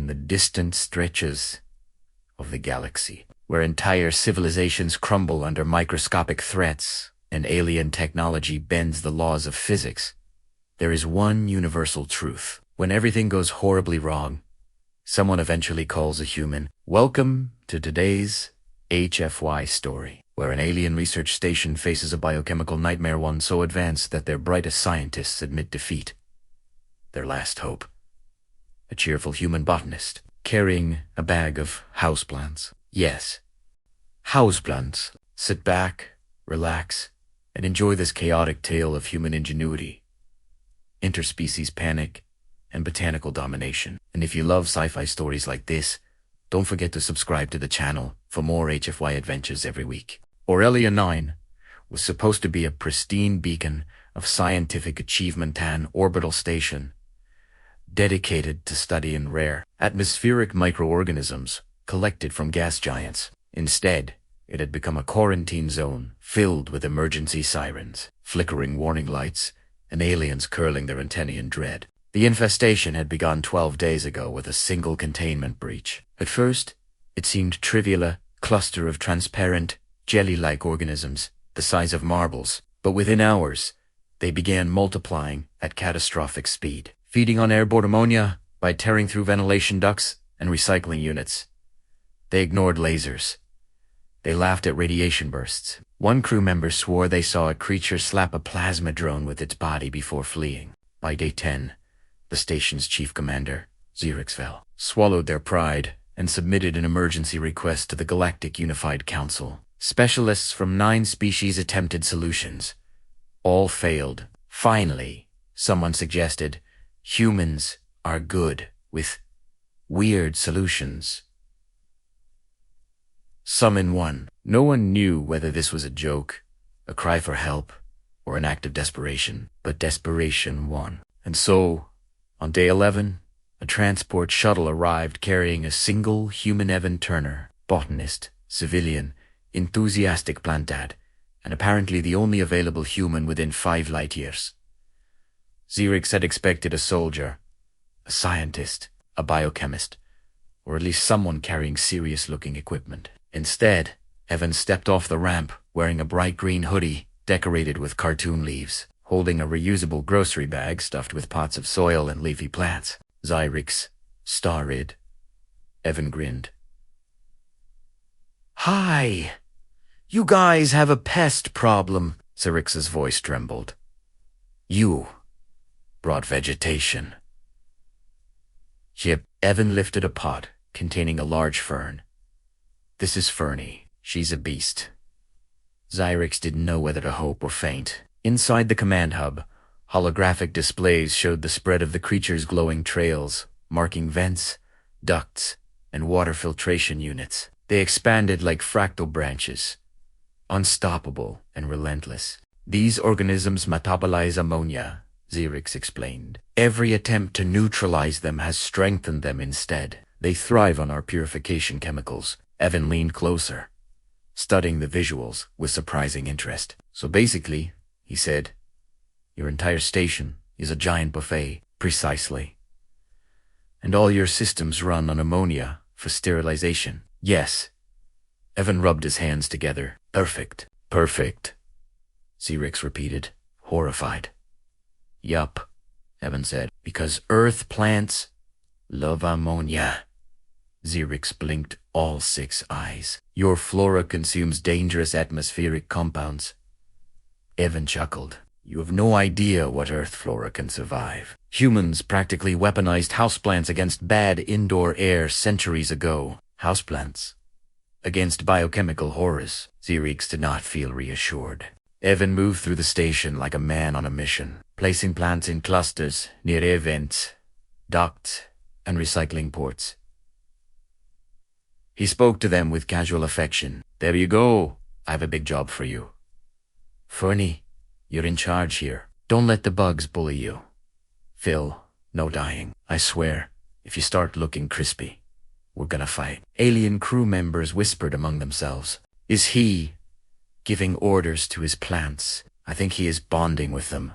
the distant stretches of the galaxy, where entire civilizations crumble under microscopic threats and alien technology bends the laws of physics, there is one universal truth. When everything goes horribly wrong, someone eventually calls a human. Welcome to today's HFY story, where an alien research station faces a biochemical nightmare, one so advanced that their brightest scientists admit defeat. Their last hope, a cheerful human botanist, carrying a bag of houseplants. Yes, houseplants. Sit back, relax, and enjoy this chaotic tale of human ingenuity, interspecies panic, and botanical domination. And if you love sci-fi stories like this, don't forget to subscribe to the channel for more HFY adventures every week. Aurelia 9 was supposed to be a pristine beacon of scientific achievement, an orbital station dedicated to studying rare atmospheric microorganisms collected from gas giants. Instead, it had become a quarantine zone filled with emergency sirens, flickering warning lights, and aliens curling their antennae in dread. The infestation had begun 12 days ago with a single containment breach. At first, it seemed trivial, a cluster of transparent, jelly-like organisms the size of marbles, but within hours, they began multiplying at catastrophic speed, feeding on airborne ammonia by tearing through ventilation ducts and recycling units. They ignored lasers. They laughed at radiation bursts. One crew member swore they saw a creature slap a plasma drone with its body before fleeing. By day 10, the station's chief commander, Xerxfell, swallowed their pride and submitted an emergency request to the Galactic Unified Council. Specialists from 9 species attempted solutions. All failed. Finally, someone suggested, humans are good with weird solutions. Summon one. No one knew whether this was a joke, a cry for help, or an act of desperation, but desperation won. And so, on day 11, a transport shuttle arrived carrying a single human Evan Turner, botanist, civilian, enthusiastic plant dad, and apparently the only available human within 5 light years. Xerx had expected a soldier, a scientist, a biochemist, or at least someone carrying serious-looking equipment. Instead, Evan stepped off the ramp wearing a bright green hoodie decorated with cartoon leaves, holding a reusable grocery bag stuffed with pots of soil and leafy plants. Xerx, star-eyed. Evan grinned. "Hi! You guys have a pest problem." Xerx's voice trembled. "You brought vegetation." Yep. Evan lifted a pot containing a large fern. "This is Fernie. She's a beast." Xerx didn't know whether to hope or faint. Inside the command hub, holographic displays showed the spread of the creature's glowing trails, marking vents, ducts, and water filtration units. They expanded like fractal branches, unstoppable and relentless. "These organisms metabolize ammonia," Xerx explained. "Every attempt to neutralize them has strengthened them instead. They thrive on our purification chemicals." Evan leaned closer, studying the visuals with surprising interest. "So basically," he said, "your entire station is a giant buffet." "Precisely. And all your systems run on ammonia for sterilization." "Yes." Evan rubbed his hands together. "Perfect. Perfect," Xerx repeated, horrified. "Yup," Evan said, "because Earth plants love ammonia." Xerx blinked all 6 eyes. "Your flora consumes dangerous atmospheric compounds." Evan chuckled. "You have no idea what Earth flora can survive. Humans practically weaponized houseplants against bad indoor air centuries ago." "Houseplants against biochemical horrors." Xerx did not feel reassured. Evan moved through the station like a man on a mission, placing plants in clusters near air vents, ducts, and recycling ports. He spoke to them with casual affection. "There you go. I have a big job for you. Fernie, you're in charge here. Don't let the bugs bully you. Phil, no dying. I swear, if you start looking crispy, we're gonna fight." Alien crew members whispered among themselves. "Is he giving orders to his plants? I think he is bonding with them."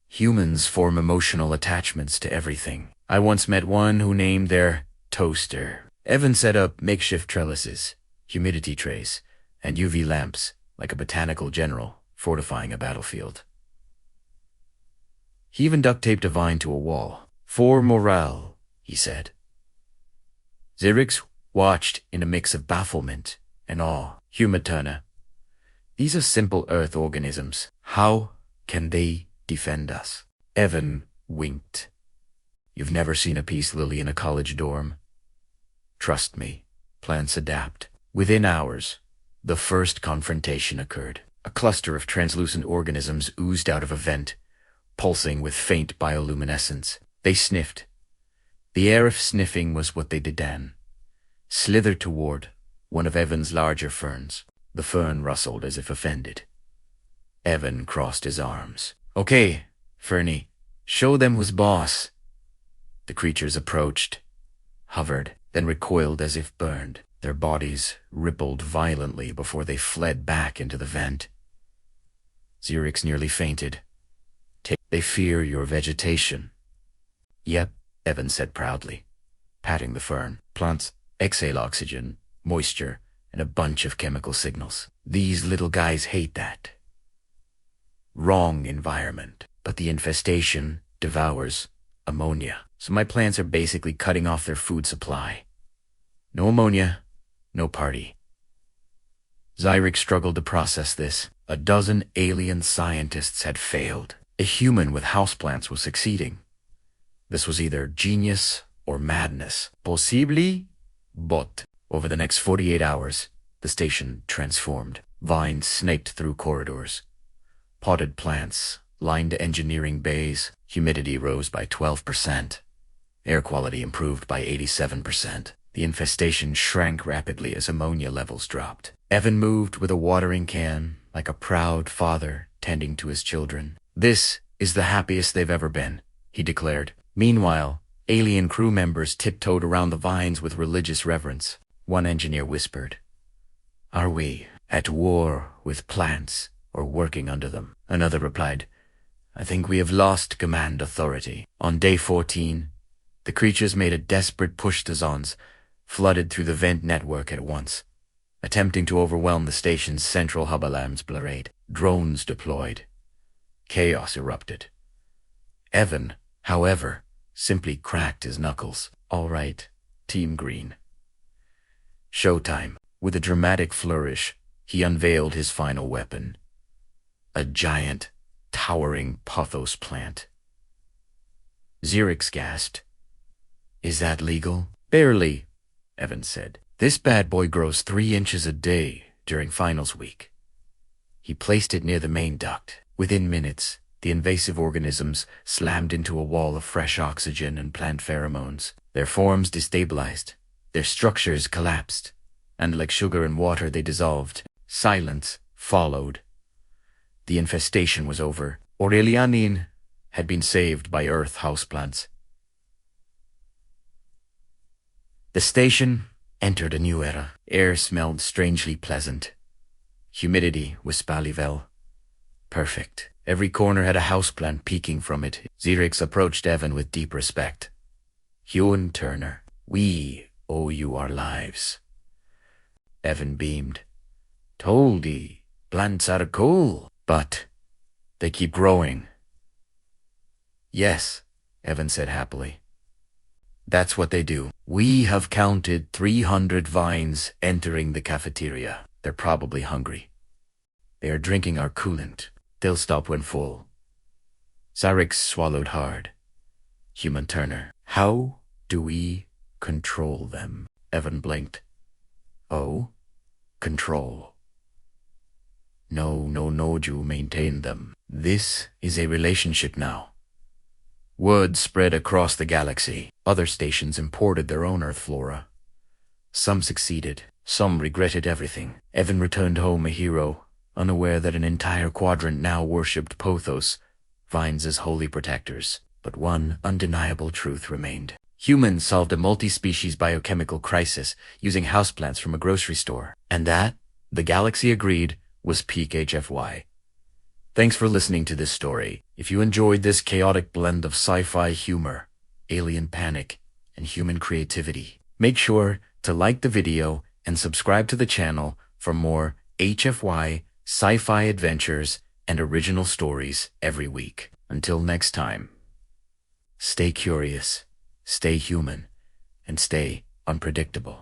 Humans form emotional attachments to everything. I once met one who named their toaster. Evan set up makeshift trellises, humidity trays, and UV lamps like a botanical general fortifying a battlefield. He even duct-taped a vine to a wall. "For morale," he said. Xerix watched in a mix of bafflement and awe. "Humaturna, these are simple Earth organisms. How can they defend us?" Evan winked. "You've never seen a peace lily in a college dorm? Trust me, plants adapt." Within hours, the first confrontation occurred. A cluster of translucent organisms oozed out of a vent, pulsing with faint bioluminescence. They sniffed. The air of sniffing was what they did then. Slithered toward one of Evan's larger ferns. The fern rustled as if offended. Evan crossed his arms. "Okay, Fernie, show them who's boss." The creatures approached, hovered, then recoiled as if burned. Their bodies rippled violently before they fled back into the vent. Xerix nearly fainted. "They fear your vegetation." "Yep," Evan said proudly, patting the fern. "Plants exhale oxygen, moisture, and a bunch of chemical signals. These little guys hate that. Wrong environment. But the infestation devours ammonia. So my plants are basically cutting off their food supply. No ammonia, no party." Xerix struggled to process this. A dozen alien scientists had failed. A human with houseplants was succeeding. This was either genius or madness. Possibly, but over the next 48 hours, the station transformed. Vines snaked through corridors. Potted plants lined engineering bays. Humidity rose by 12%. Air quality improved by 87%. The infestation shrank rapidly as ammonia levels dropped. Evan moved with a watering can, like a proud father tending to his children. "This is the happiest they've ever been," he declared. Meanwhile, alien crew members tiptoed around the vines with religious reverence. One engineer whispered, "Are we at war with plants or working under them?" Another replied, "I think we have lost command authority." On day 14, the creatures made a desperate push to Zons, flooded through the vent network at once, attempting to overwhelm the station's central hub alarms blurred. Drones deployed. Chaos erupted. Evan, however, simply cracked his knuckles. "All right, Team Green. Showtime." With a dramatic flourish, he unveiled his final weapon. A giant, towering pothos plant. Xerix gasped. "Is that legal?" "Barely," Evan said. "This bad boy grows 3 inches a day during finals week." He placed it near the main duct. Within minutes, the invasive organisms slammed into a wall of fresh oxygen and plant pheromones. Their forms destabilized, their structures collapsed, and like sugar and water they dissolved. Silence followed. The infestation was over. Aurelianin had been saved by Earth houseplants. The station entered a new era. Air smelled strangely pleasant. Humidity was Spalivel. Perfect. Every corner had a houseplant peeking from it. Xerix approached Evan with deep respect. "Huon Turner, we owe you our lives." Evan beamed. "Told ye, plants are cool, but they keep growing." "Yes," Evan said happily. "That's what they do. We have counted 300 vines entering the cafeteria. They're probably hungry. They are drinking our coolant. They'll stop when full." Xerix swallowed hard. "Human Turner, how do we control them?" Evan blinked. "Oh, control. No, you maintain them. This is a relationship now." Word spread across the galaxy. Other stations imported their own Earth flora. Some succeeded, some regretted everything. Evan returned home a hero, unaware that an entire quadrant now worshipped pothos, vines as holy protectors. But one undeniable truth remained. Humans solved a multi-species biochemical crisis using houseplants from a grocery store. And that, the galaxy agreed, was peak HFY. Thanks for listening to this story. If you enjoyed this chaotic blend of sci-fi humor, alien panic, and human creativity. Make sure to like the video and subscribe to the channel for more HFY sci-fi adventures and original stories every week. Until next time, stay curious, stay human, and stay unpredictable.